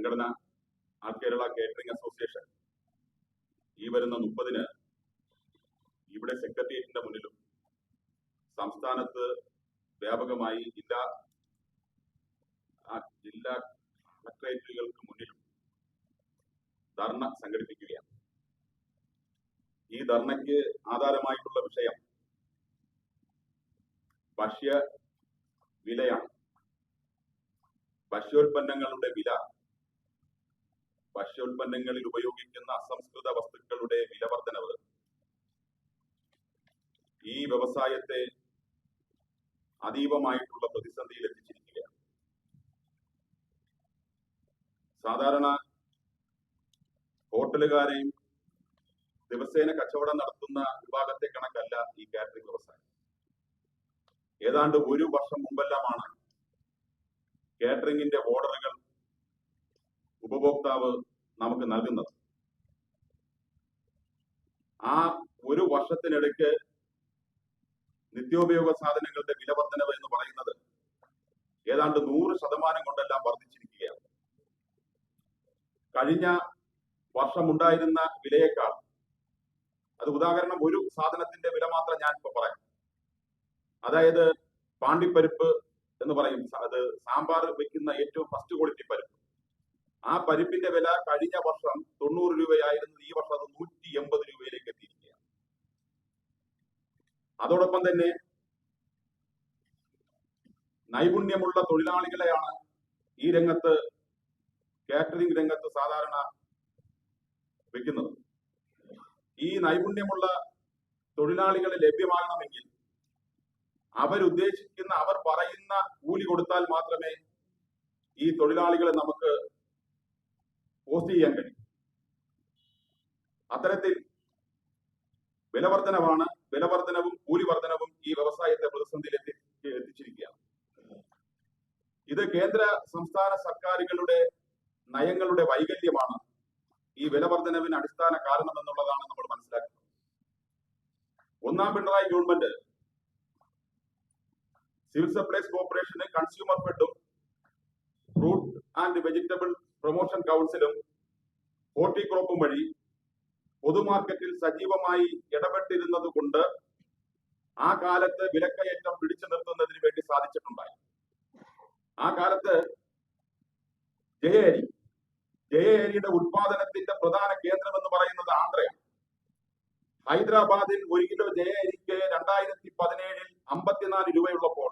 സംഘടന ആൾ Kerala catering association ഈ വരുന്ന 30-ന് ഇവിടെ സെക്രട്ടേറിയറ്റിന്റെ മുന്നിലും സംസ്ഥാനത്ത് വ്യാപകമായി ജില്ലാ കളക്ടറേറ്റുകൾക്ക് മുന്നിലും ധർണ സംഘടിപ്പിക്കുകയാണ്. ഈ ധർണയ്ക്ക് ആധാരമായിട്ടുള്ള വിഷയം ഭക്ഷ്യ വിലയാണ്. ഭക്ഷ്യോൽപ്പന്നങ്ങളുടെ വില, ഭക്ഷ്യോൽപ്പന്നങ്ങളിൽ ഉപയോഗിക്കുന്ന അസംസ്കൃത വസ്തുക്കളുടെ വില വർധനവ് ഈ വ്യവസായത്തെ അതീവമായിട്ടുള്ള പ്രതിസന്ധിയിൽ എത്തിച്ചിരിക്കുകയാണ്. സാധാരണ ഹോട്ടലുകാരെയും ദിവസേന കച്ചവടം നടത്തുന്ന വിഭാഗത്തെ കണക്കല്ല ഈ കാറ്ററിംഗ് വ്യവസായം. ഏതാണ്ട് 1 വർഷം മുമ്പെല്ലാമാണ് കാറ്ററിംഗിന്റെ ഓർഡറുകൾ ഉപഭോക്താവ് നമുക്ക് നൽകുന്നത്. ആ 1 വർഷത്തിനിടയ്ക്ക് നിത്യോപയോഗ സാധനങ്ങളുടെ വില വർധനവ് എന്ന് പറയുന്നത് ഏതാണ്ട് 100% കൊണ്ടെല്ലാം വർദ്ധിച്ചിരിക്കുകയാണ്. കഴിഞ്ഞ വർഷം ഉണ്ടായിരുന്ന വിലയേക്കാൾ, അത് ഉദാഹരണം ഒരു സാധനത്തിന്റെ വില മാത്രം ഞാൻ ഇപ്പൊ പറയാം. അതായത് പാണ്ടിപ്പരിപ്പ് എന്ന് പറയും, അത് സാമ്പാർ വെക്കുന്ന ഏറ്റവും ഫസ്റ്റ് ക്വാളിറ്റി പരിപ്പ്. ആ പരിപ്പിന്റെ വില കഴിഞ്ഞ വർഷം 90 രൂപയായിരുന്നത് ഈ വർഷം അത് 180 രൂപയിലേക്ക് എത്തിയിരിക്കുകയാണ്. അതോടൊപ്പം തന്നെ നൈപുണ്യമുള്ള തൊഴിലാളികളെയാണ് ഈ രംഗത്ത്, കാറ്ററിംഗ് രംഗത്ത് സാധാരണ വെക്കുന്നത്. ഈ നൈപുണ്യമുള്ള തൊഴിലാളികളെ ലഭ്യമാകണമെങ്കിൽ അവരുദ്ദേശിക്കുന്ന, അവർ പറയുന്ന കൂലി കൊടുത്താൽ മാത്രമേ ഈ തൊഴിലാളികളെ നമുക്ക് പോസ്റ്റ് ചെയ്യാൻ കഴിയും. അത്തരത്തിൽ വിലവർധനവും കൂലി വർധനവും ഈ വ്യവസായത്തെ പ്രതിസന്ധിയിൽ എത്തിച്ചിരിക്കുകയാണ്. ഇത് കേന്ദ്ര സംസ്ഥാന സർക്കാരുകളുടെ നയങ്ങളുടെ വൈകല്യമാണ് ഈ വിലവർധനവിന് അടിസ്ഥാന കാരണം എന്നുള്ളതാണ് നമ്മൾ മനസ്സിലാക്കുന്നത്. 1ാം പിണറായി ഗവൺമെന്റ് സിവിൽ സപ്ലൈസ് കോർപ്പറേഷന് കൺസ്യൂമർ ഫെഡും ഫ്രൂട്ട് ആൻഡ് വെജിറ്റബിൾ പ്രൊമോഷൻ കൗൺസിലും ഹോർട്ടിക്രോപ്പും വഴി പൊതുമാർക്കറ്റിൽ സജീവമായി ഇടപെട്ടിരുന്നത് കൊണ്ട് ആ കാലത്ത് വിലക്കയറ്റം പിടിച്ചു നിർത്തുന്നതിന് വേണ്ടി സാധിച്ചിട്ടുണ്ടായി. ആ കാലത്ത് ജയഅരിയുടെ ഉത്പാദനത്തിന്റെ പ്രധാന കേന്ദ്രം എന്ന് പറയുന്നത് ആന്ധ്രയാണ്. ഹൈദരാബാദിൽ 1 കിലോ ജയഅരിക്ക് 2017 54 രൂപയുള്ളപ്പോൾ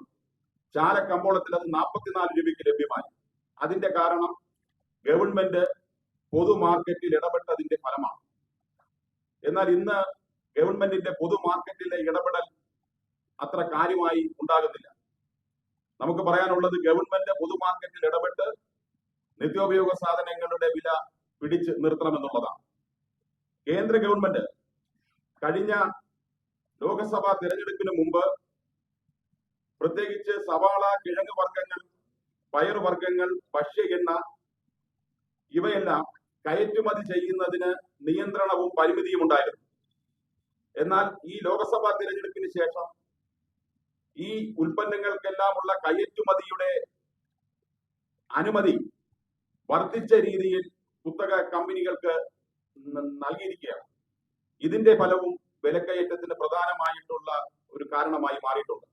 ചാലക്കമ്പോളത്തിൽ അത് 44 രൂപയ്ക്ക് ലഭ്യമായി. അതിന്റെ കാരണം ഗവൺമെന്റ് പൊതുമാർക്കറ്റിൽ ഇടപെട്ടതിന്റെ ഫലമാണ്. എന്നാൽ ഇന്ന് ഗവൺമെന്റിന്റെ പൊതുമാർക്കറ്റിലെ ഇടപെടൽ അത്ര കാര്യമായി ഉണ്ടാകുന്നില്ല. നമുക്ക് പറയാനുള്ളത് ഗവൺമെന്റ് പൊതുമാർക്കറ്റിൽ ഇടപെട്ട് നിത്യോപയോഗ സാധനങ്ങളുടെ വില പിടിച്ച് നിർത്തണമെന്നുള്ളതാണ്. കേന്ദ്ര ഗവൺമെന്റ് കഴിഞ്ഞ ലോക്സഭാ തെരഞ്ഞെടുപ്പിന് മുമ്പ് പ്രത്യേകിച്ച് സവാള, കിഴങ്ങ് വർഗ്ഗങ്ങൾ, പയറുവർഗ്ഗങ്ങൾ, ഭക്ഷ്യ എണ്ണ ഇവയെല്ലാം കയറ്റുമതി ചെയ്യുന്നതിന് നിയന്ത്രണവും പരിമിതിയും ഉണ്ടായിരുന്നു. എന്നാൽ ഈ ലോക്സഭാ തിരഞ്ഞെടുപ്പിന് ശേഷം ഈ ഉൽപ്പന്നങ്ങൾക്കെല്ലാമുള്ള കയറ്റുമതിയുടെ അനുമതി വർദ്ധിച്ച രീതിയിൽ കുത്തക കമ്പനികൾക്ക് നൽകിയിരിക്കുകയാണ്. ഇതിന്റെ ഫലവും വിലക്കയറ്റത്തിന് പ്രധാനമായിട്ടുള്ള ഒരു കാരണമായി മാറിയിട്ടുണ്ട്.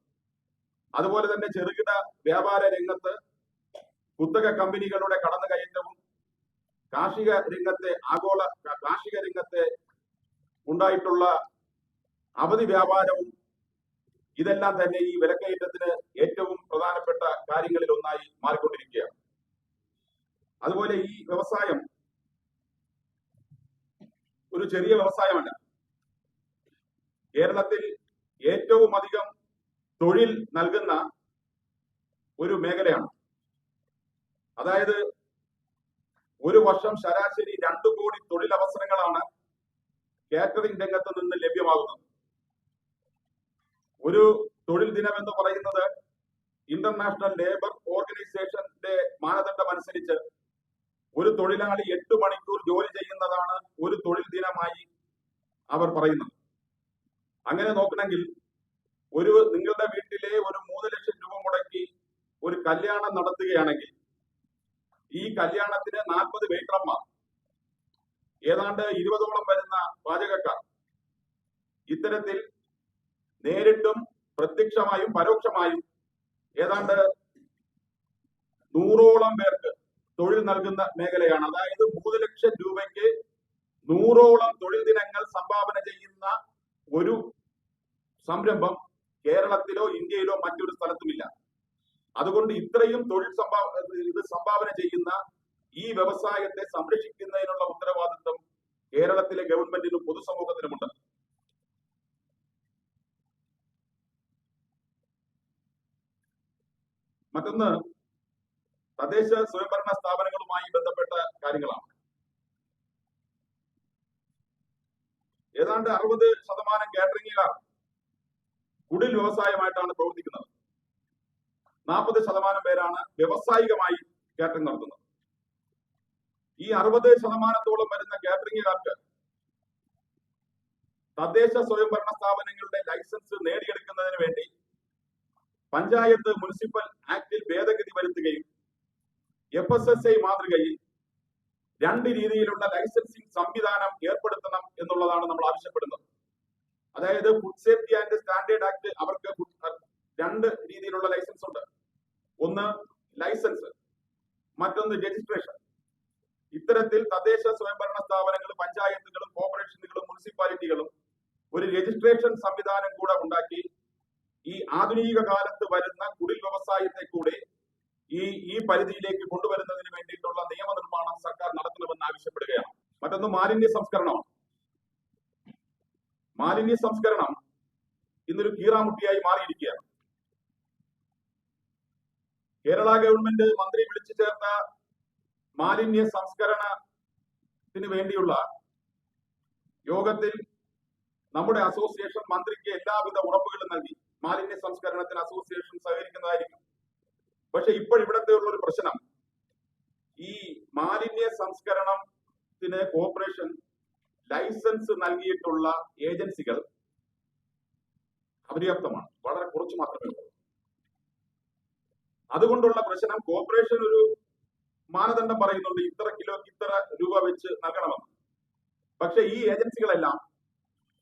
അതുപോലെ തന്നെ ചെറുകിട വ്യാപാര രംഗത്ത് കുത്തക കമ്പനികളുടെ കടന്നുകയറ്റവും കാർഷിക രംഗത്തെ ഉണ്ടായിട്ടുള്ള അവധി വ്യാപാരവും ഇതെല്ലാം തന്നെ ഈ വിലക്കയറ്റത്തിന് ഏറ്റവും പ്രധാനപ്പെട്ട കാര്യങ്ങളിൽ ഒന്നായി മാറിക്കൊണ്ടിരിക്കുകയാണ്. അതുപോലെ ഈ വ്യവസായം ഒരു ചെറിയ വ്യവസായമല്ല. കേരളത്തിൽ ഏറ്റവും അധികം തൊഴിൽ നൽകുന്ന ഒരു മേഖലയാണ്. അതായത് ഒരു വർഷം ശരാശരി 2 കോടി തൊഴിലവസരങ്ങളാണ് കാറ്ററിംഗ് രംഗത്ത് നിന്ന് ലഭ്യമാകുന്നത്. ഒരു തൊഴിൽ ദിനം എന്ന് പറയുന്നത് ഇന്റർനാഷണൽ ലേബർ ഓർഗനൈസേഷന്റെ മാനദണ്ഡം അനുസരിച്ച് ഒരു തൊഴിലാളി 8 മണിക്കൂർ ജോലി ചെയ്യുന്നതാണ് ഒരു തൊഴിൽ ദിനമായി അവർ പറയുന്നത്. അങ്ങനെ നോക്കണമെങ്കിൽ നിങ്ങളുടെ വീട്ടിലെ ഒരു 3 ലക്ഷം രൂപ മുടക്കി ഒരു കല്യാണം നടത്തുകയാണെങ്കിൽ ഈ കല്യാണത്തിന് വെയിറ്റർമാർ, ഏതാണ്ട് 20ഓളം വരുന്ന പാചകക്കാർ ഇത്തരത്തിൽ നേരിട്ടും പ്രത്യക്ഷമായും പരോക്ഷമായും ഏതാണ്ട് 100ഓളം പേർക്ക് തൊഴിൽ നൽകുന്ന മേഖലയാണ്. അതായത് 3 ലക്ഷം രൂപയ്ക്ക് 100ഓളം തൊഴിൽ ദിനങ്ങൾ സംഭാവന ചെയ്യുന്ന ഒരു സംരംഭം കേരളത്തിലോ ഇന്ത്യയിലോ മറ്റൊരു സ്ഥലത്തുമില്ല. അതുകൊണ്ട് ഇത്രയും തൊഴിൽ സംഭാവന ചെയ്യുന്ന ഈ വ്യവസായത്തെ സംരക്ഷിക്കുന്നതിനുള്ള ഉത്തരവാദിത്വം കേരളത്തിലെ ഗവൺമെന്റിനും പൊതുസമൂഹത്തിനുമുണ്ട്. മറ്റൊന്ന് തദ്ദേശ സ്വയംഭരണ സ്ഥാപനങ്ങളുമായി ബന്ധപ്പെട്ട കാര്യങ്ങളാണ്. ഏതാണ്ട് 60% കാറ്ററിംഗുകാർ കുടിൽ വ്യവസായമായിട്ടാണ് പ്രവർത്തിക്കുന്നത്. 40% പേരാണ് വ്യവസായികമായി കാറ്ററിംഗ് നടത്തുന്നത്. ഈ 60%ഓളം വരുന്ന കാറ്ററിംഗുകാർക്ക് തദ്ദേശ സ്വയംഭരണ സ്ഥാപനങ്ങളുടെ ലൈസൻസ് നേടിയെടുക്കുന്നതിന് വേണ്ടി പഞ്ചായത്ത് മുനിസിപ്പൽ ആക്ടിൽ ഭേദഗതി വരുത്തുകയും FSSAI മാതൃകയിൽ 2 രീതിയിലുള്ള ലൈസൻസിംഗ് സംവിധാനം ഏർപ്പെടുത്തണം എന്നുള്ളതാണ് നമ്മൾ ആവശ്യപ്പെടുന്നത്. അതായത് food safety and standard act അവർക്ക് 2 രീതിയിലുള്ള ലൈസൻസ് ഉണ്ട്. ഒന്ന് ലൈസൻസ്, മറ്റൊന്ന് രജിസ്ട്രേഷൻ. ഇത്തരത്തിൽ തദ്ദേശ സ്വയംഭരണ സ്ഥാപനങ്ങളും പഞ്ചായത്തുകളും കോർപ്പറേഷനുകളും മുനിസിപ്പാലിറ്റികളും ഒരു രജിസ്ട്രേഷൻ സംവിധാനം കൂടെ ഉണ്ടാക്കി ഈ ആധുനിക കാലത്ത് വരുന്ന കുടിൽ വ്യവസായത്തെ കൂടെ ഈ പരിധിയിലേക്ക് കൊണ്ടുവരുന്നതിന് വേണ്ടിയിട്ടുള്ള നിയമനിർമ്മാണം സർക്കാർ നടത്തണമെന്ന് ആവശ്യപ്പെടുകയാണ്. മറ്റൊന്ന് മാലിന്യ സംസ്കരണമാണ്. മാലിന്യ സംസ്കരണം ഇന്നൊരു കീറാമുട്ടിയായി മാറിയിരിക്കുകയാണ്. കേരള ഗവൺമെന്റ് മന്ത്രി വിളിച്ചു ചേർത്ത മാലിന്യ സംസ്കരണത്തിന് വേണ്ടിയുള്ള യോഗത്തിൽ നമ്മുടെ അസോസിയേഷൻ മന്ത്രിക്ക് എല്ലാവിധ ഉറപ്പുകളും നൽകി. മാലിന്യ സംസ്കരണത്തിന് അസോസിയേഷൻ സഹകരിക്കുന്നതായിരിക്കും. പക്ഷെ ഇപ്പോൾ ഇവിടത്തെ ഉള്ളൊരു പ്രശ്നം, ഈ മാലിന്യ സംസ്കരണത്തിന് കോർപ്പറേഷൻ ലൈസൻസ് നൽകിയിട്ടുള്ള ഏജൻസികൾ അപര്യാപ്തമാണ്, വളരെ കുറച്ച് മാത്രമേ ഉള്ളൂ. അതുകൊണ്ടുള്ള പ്രശ്നം, കോർപ്പറേഷൻ ഒരു മാനദണ്ഡം പറയുന്നുണ്ട്, ഇത്ര കിലോക്ക് ഇത്ര രൂപ വെച്ച് നൽകണമെന്ന്. പക്ഷെ ഈ ഏജൻസികളെല്ലാം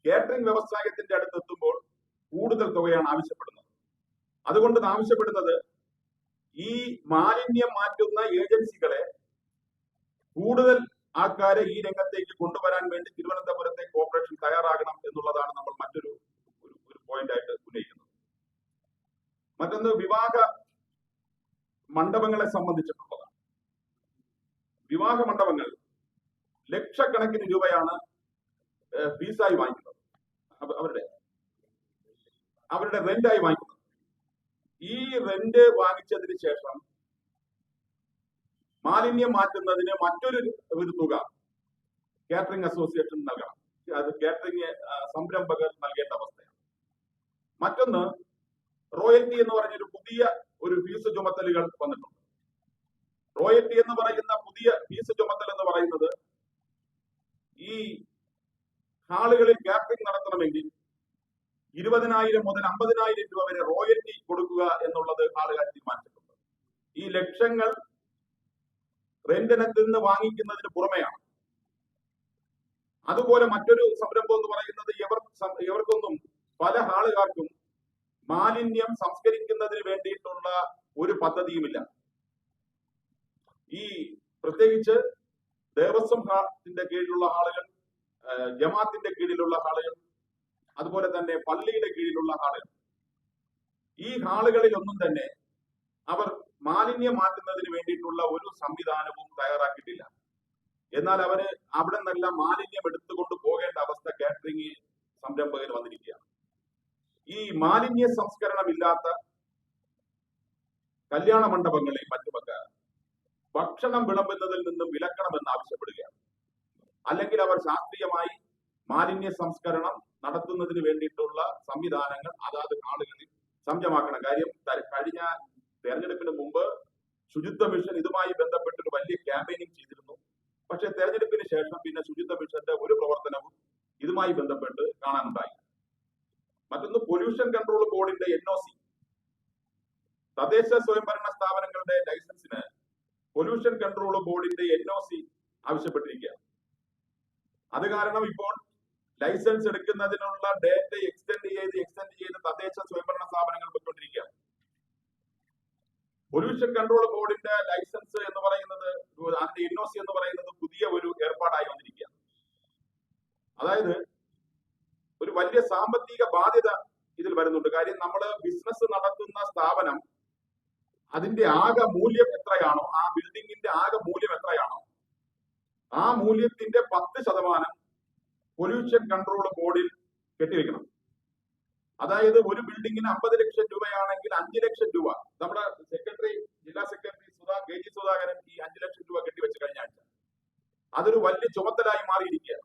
കേറ്ററിംഗ് വ്യവസായത്തിന്റെ അടുത്തെത്തുമ്പോൾ കൂടുതൽ തുകയാണ് ആവശ്യപ്പെടുന്നത്. അതുകൊണ്ട് ആവശ്യപ്പെടുന്നത് ഈ മാലിന്യം മാറ്റുന്ന ഏജൻസികളെ കൂടുതൽ ആൾക്കാരെ ഈ രംഗത്തേക്ക് കൊണ്ടുവരാൻ വേണ്ടി തിരുവനന്തപുരത്തെ കോർപ്പറേഷൻ തയ്യാറാകണം എന്നുള്ളതാണ് നമ്മൾ മറ്റൊരു പോയിന്റ് ആയിട്ട് ഉന്നയിക്കുന്നത്. മറ്റൊന്ന് വിവാഹ മണ്ഡപങ്ങളെ സംബന്ധിച്ചിട്ടുള്ളതാണ്. വിവാഹ മണ്ഡപങ്ങൾ ലക്ഷക്കണക്കിന് രൂപയാണ് ഫീസായി വാങ്ങിക്കുന്നത്, അവരുടെ റെന്റായി വാങ്ങിക്കുന്നത്. ഈ റെന്റ് വാങ്ങിച്ചതിന് ശേഷം മാലിന്യം മാറ്റുന്നതിന് മറ്റൊരു തുക കാറ്ററിംഗ് അസോസിയേഷൻ നൽകണം. അത് കാറ്ററിംഗ് സംരംഭകർ നൽകേണ്ട അവസ്ഥയാണ്. മറ്റൊന്ന് റോയൽറ്റി എന്ന് പറഞ്ഞൊരു പുതിയ ഒരു ഫീസ് ചുമത്തലുകൾ വന്നിട്ടുണ്ട്. റോയൽറ്റി എന്ന് പറയുന്ന പുതിയ ഫീസ് ചുമത്തൽ എന്ന് പറയുന്നത്, ഈ ഹാളുകളിൽ കാറ്ററിംഗ് നടത്തണമെങ്കിൽ 20,000 മുതൽ 50,000 രൂപ വരെ റോയൽറ്റി കൊടുക്കുക എന്നുള്ളത് ആളുകൾ തീരുമാനിച്ചിട്ടുണ്ട്. ഈ ലക്ഷങ്ങൾ റെന്റിനത്തിൽ നിന്ന് വാങ്ങിക്കുന്നതിന് പുറമെയാണ്. അതുപോലെ മറ്റൊരു സംരംഭം എന്ന് പറയുന്നത്, ഇവർക്കൊന്നും പല ആളുകാർക്കും മാലിന്യം സംസ്കരിക്കുന്നതിന് വേണ്ടിയിട്ടുള്ള ഒരു പദ്ധതിയുമില്ല. ഈ പ്രത്യേകിച്ച് ദേവസ്വത്തിന്റെ കീഴിലുള്ള ആളുകൾ, ജമാഅത്തിന്റെ കീഴിലുള്ള ആളുകൾ, അതുപോലെ തന്നെ പള്ളിയുടെ കീഴിലുള്ള ആളുകൾ, ഈ ഹാളുകളിലൊന്നും തന്നെ അവർ മാലിന്യം മാറ്റുന്നതിന് വേണ്ടിയിട്ടുള്ള ഒരു സംവിധാനവും തയ്യാറാക്കിയിട്ടില്ല. എന്നാൽ അവര് അവിടെ നിന്നെല്ലാം മാലിന്യം എടുത്തുകൊണ്ട് പോകേണ്ട അവസ്ഥ കാറ്ററിംഗ് സംരംഭകന് വന്നിരിക്കുകയാണ്. ഈ മാലിന്യ സംസ്കരണമില്ലാത്ത കല്യാണ മണ്ഡപങ്ങളിൽ മറ്റുമൊക്കെ ഭക്ഷണം വിളമ്പുന്നതിൽ നിന്നും വിലക്കണമെന്ന് ആവശ്യപ്പെടുകയാണ്. അല്ലെങ്കിൽ അവർ ശാസ്ത്രീയമായി മാലിന്യ സംസ്കരണം നടത്തുന്നതിന് വേണ്ടിയിട്ടുള്ള സംവിധാനങ്ങൾ അതാത് ആളുകളിൽ സജ്ജമാക്കണം. കാര്യം, കഴിഞ്ഞ തെരഞ്ഞെടുപ്പിന് മുമ്പ് ശുചിത്വ മിഷൻ ഇതുമായി ബന്ധപ്പെട്ട് ഒരു വലിയ ക്യാമ്പയിനിങ് ചെയ്തിരുന്നു. പക്ഷെ തെരഞ്ഞെടുപ്പിന് ശേഷം പിന്നെ ശുചിത്വ മിഷന്റെ ഒരു പ്രവർത്തനവും ഇതുമായി ബന്ധപ്പെട്ട് കാണാനുണ്ടായി. മറ്റൊന്ന് പൊല്യൂഷൻ കൺട്രോൾ ബോർഡിന്റെ NOC, തദ്ദേശ സ്വയംഭരണ സ്ഥാപനങ്ങളുടെ ലൈസൻസിന് പൊല്യൂഷൻ കൺട്രോൾ ബോർഡിന്റെ NOC ആവശ്യപ്പെട്ടിരിക്കുക. അത് കാരണം ഇപ്പോൾ ലൈസൻസ് എടുക്കുന്നതിനുള്ള ഡേറ്റ് എക്സ്റ്റെൻഡ് ചെയ്ത് തദ്ദേശ സ്വയംഭരണ സ്ഥാപനങ്ങൾ പോയിക്കൊണ്ടിരിക്കുകയാണ്. പൊല്യൂഷൻ കൺട്രോൾ ബോർഡിന്റെ ലൈസൻസ് എന്ന് പറയുന്നത്, അതിന്റെ എൻഒസി എന്ന് പറയുന്നത് പുതിയ ഒരു ഏർപ്പാടായി വന്നിരിക്കുക. അതായത് ഒരു വലിയ സാമ്പത്തിക ബാധ്യത ഇതിൽ വരുന്നുണ്ട്. കാര്യം നമ്മൾ ബിസിനസ് നടത്തുന്ന സ്ഥാപനം അതിന്റെ ആകെ മൂല്യം എത്രയാണോ, ആ ബിൽഡിങ്ങിന്റെ ആകെ മൂല്യം എത്രയാണോ, ആ മൂല്യത്തിന്റെ 10% പൊല്യൂഷൻ കൺട്രോൾ ബോർഡിൽ കെട്ടിവെക്കണം. അതായത് ഒരു ബിൽഡിങ്ങിന് 50 ലക്ഷം രൂപയാണെങ്കിൽ 5 ലക്ഷം രൂപ നമ്മുടെ ജില്ലാ സെക്രട്ടറി KG സുധാകരൻ ഈ 5 ലക്ഷം രൂപ കെട്ടിവെച്ച് കഴിഞ്ഞ ആഴ്ച. അതൊരു വലിയ ചുമത്തലായി മാറിയിരിക്കുക.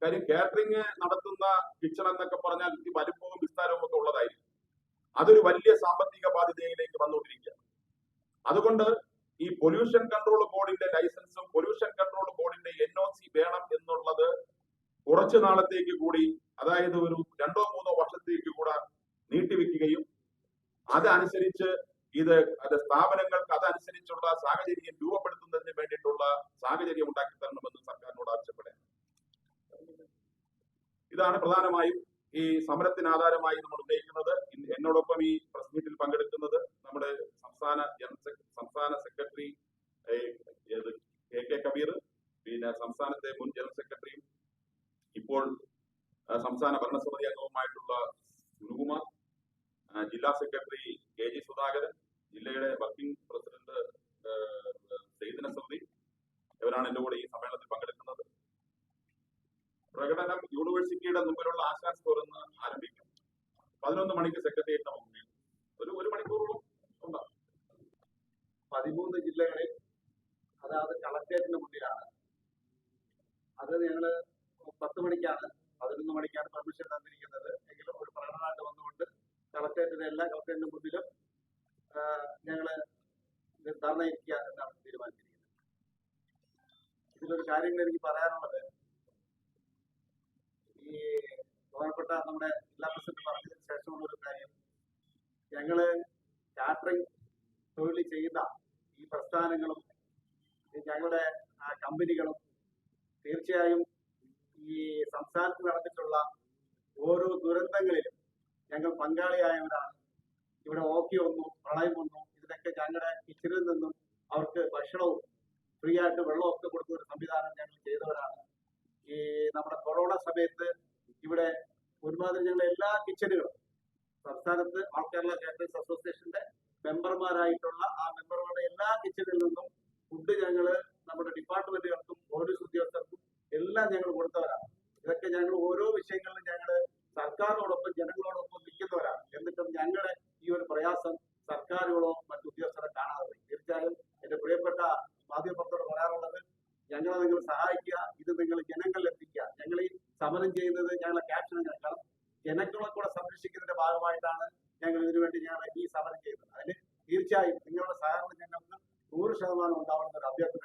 കാര്യം കാറ്ററിംഗ് നടത്തുന്ന കിച്ചൺ എന്നൊക്കെ പറഞ്ഞാൽ ഈ വലുപ്പവും വിസ്താരവും ഒക്കെ ഉള്ളതായിരിക്കും. അതൊരു വലിയ സാമ്പത്തിക ബാധ്യതയിലേക്ക് വന്നുകൊണ്ടിരിക്കുക. അതുകൊണ്ട് ഈ പൊല്യൂഷൻ കൺട്രോൾ ബോർഡിന്റെ ലൈസൻസും പൊല്യൂഷൻ കൺട്രോൾ ബോർഡിന്റെ എൻഒസി വേണം എന്നുള്ളത് കുറച്ചു നാളത്തേക്ക് കൂടി, അതായത് ഒരു 2-3 വർഷത്തേക്ക് കൂടെ നീട്ടിവെക്കുകയും അതനുസരിച്ച് സ്ഥാപനങ്ങൾക്ക് അതനുസരിച്ചുള്ള സാഹചര്യം രൂപപ്പെടുത്തുന്നതിന് വേണ്ടിയിട്ടുള്ള സാഹചര്യം ഉണ്ടാക്കി തരണമെന്ന് സർക്കാരിനോട് ആവശ്യപ്പെടുക. ഇതാണ് പ്രധാനമായും ഈ സമരത്തിന് ആധാരമായി നമ്മൾ ഉന്നയിക്കുന്നത്. എന്നോടൊപ്പം ഈ പ്രസ് മീറ്റിൽ പങ്കെടുക്കുന്നത് നമ്മുടെ സംസ്ഥാന സെക്രട്ടറി KK കബീർ, പിന്നെ സംസ്ഥാനത്തെ മുൻ ജനറൽ സെക്രട്ടറിയും ഇപ്പോൾ സംസ്ഥാന ഭരണസമിതി അംഗവുമായിട്ടുള്ള സുനിൽകുമാർ, ജില്ലാ സെക്രട്ടറി KG സുധാകരൻ, ജില്ലയുടെ വർക്കിംഗ് പ്രസിഡന്റ് സെയ്ദ് നസറുദ്ദീൻ, ഇവരാണ് എന്റെ കൂടെ ഈ സമ്മേളനത്തിൽ പങ്കെടുക്കുന്നത്. പ്രകടനം യൂണിവേഴ്സിറ്റിയുടെ മുമ്പിലുള്ള ആശാ സ്റ്റോർ എന്ന് ആരംഭിക്കും. 11 മണിക്ക് സെക്രട്ടേറിയറ്റിന് മുമ്പിൽ ഒരു മണിക്കൂറോളം ഉണ്ടാകും. 13 ജില്ലകളിൽ, അതായത് കളക്ടറേറ്റിന് മുന്നിലാണ്. അത് ഞങ്ങള് 10 മണിക്കാണ് 11 മണിക്കാണ് പെർമിഷൻ തന്നിരിക്കുന്നത്. എങ്കിലും ഒരു പ്രകടനമായിട്ട് വന്നുകൊണ്ട് കളക്ടറേറ്റിന്റെ എല്ലാ കളക്ടറേറ്റിന് മുന്നിലും ഞങ്ങള് ധർണ ഇരിക്കുക എന്നാണ് തീരുമാനിച്ചിരിക്കുന്നത്. ഇതിലൊരു കാര്യങ്ങൾ എനിക്ക് പറയാനുള്ളത്, ഈ ബഹുമാനപ്പെട്ട നമ്മുടെ ജില്ലാ പ്രസിഡന്റ് പറഞ്ഞതിന് ശേഷമുള്ള ഒരു കാര്യം, ഞങ്ങള് കാറ്ററിംഗ് തൊഴിൽ ചെയ്യുന്ന ഈ പ്രസ്ഥാനങ്ങളും ഞങ്ങളുടെ കമ്പനികളും തീർച്ചയായും ഈ സംസ്ഥാനത്ത് നടന്നിട്ടുള്ള ഓരോ ദുരന്തങ്ങളിലും ഞങ്ങൾ പങ്കാളിയായവരാണ്. ഇവിടെ ഓക്കി വന്നു, പ്രളയം വന്നു, ഇതിനൊക്കെ ഞങ്ങളുടെ കിച്ചണിൽ നിന്നും അവർക്ക് ഭക്ഷണവും ഫ്രീ ആയിട്ട് വെള്ളമൊക്കെ കൊടുക്കുന്ന ഒരു സംവിധാനം ഞങ്ങൾ ചെയ്തവരാണ്. ഈ നമ്മുടെ കൊറോണ സമയത്ത് ഇവിടെ ഒരുമാതിരി ഞങ്ങളുടെ എല്ലാ കിച്ചണുകളും സംസ്ഥാനത്ത് ഓൾ കേരള കാറ്ററേഴ്സ് അസോസിയേഷന്റെ മെമ്പർമാരായിട്ടുള്ള ആ മെമ്പർമാരുടെ എല്ലാ കിച്ചണിൽ നിന്നും ഫുഡ് ഞങ്ങള് നമ്മുടെ ഡിപ്പാർട്ട്മെന്റുകൾക്കും പോലീസ് ഉദ്യോഗസ്ഥർക്കും എല്ലാം ഞങ്ങൾ കൊടുത്തവരാണ്. ഇതൊക്കെ ഞങ്ങൾ ഓരോ വിഷയങ്ങളിലും ഞങ്ങള് സർക്കാരിനോടൊപ്പം ജനങ്ങളോടൊപ്പം നിൽക്കുന്നവരാണ്. എന്നിട്ടും ഞങ്ങളുടെ ഈ ഒരു പ്രയാസം സർക്കാരുകളോ മറ്റു ഉദ്യോഗസ്ഥരെ കാണാതെ പോയി. തീർച്ചയായും എന്റെ പ്രിയപ്പെട്ട മാധ്യമപ്രവർത്തകരോട് പറയാറുള്ളത്, ഞങ്ങളെ നിങ്ങൾ സഹായിക്കുക, ഇത് നിങ്ങൾ ജനങ്ങളിൽ എത്തിക്കുക. ഞങ്ങൾ ഈ സമരം ചെയ്യുന്നത് ഞങ്ങളെ ക്യാപ്ഷൻ കാരണം ജനങ്ങളെ കൂടെ സംരക്ഷിക്കുന്നതിന്റെ ഭാഗമായിട്ടാണ് ഞങ്ങൾ ഇതിനുവേണ്ടി ഞങ്ങൾ ഈ സമരം ചെയ്യുന്നത്. അതിന് തീർച്ചയായും നിങ്ങളുടെ സഹകരണം ഞങ്ങൾക്ക് 100% ഉണ്ടാവണമെന്നൊരു അഭ്യർത്ഥന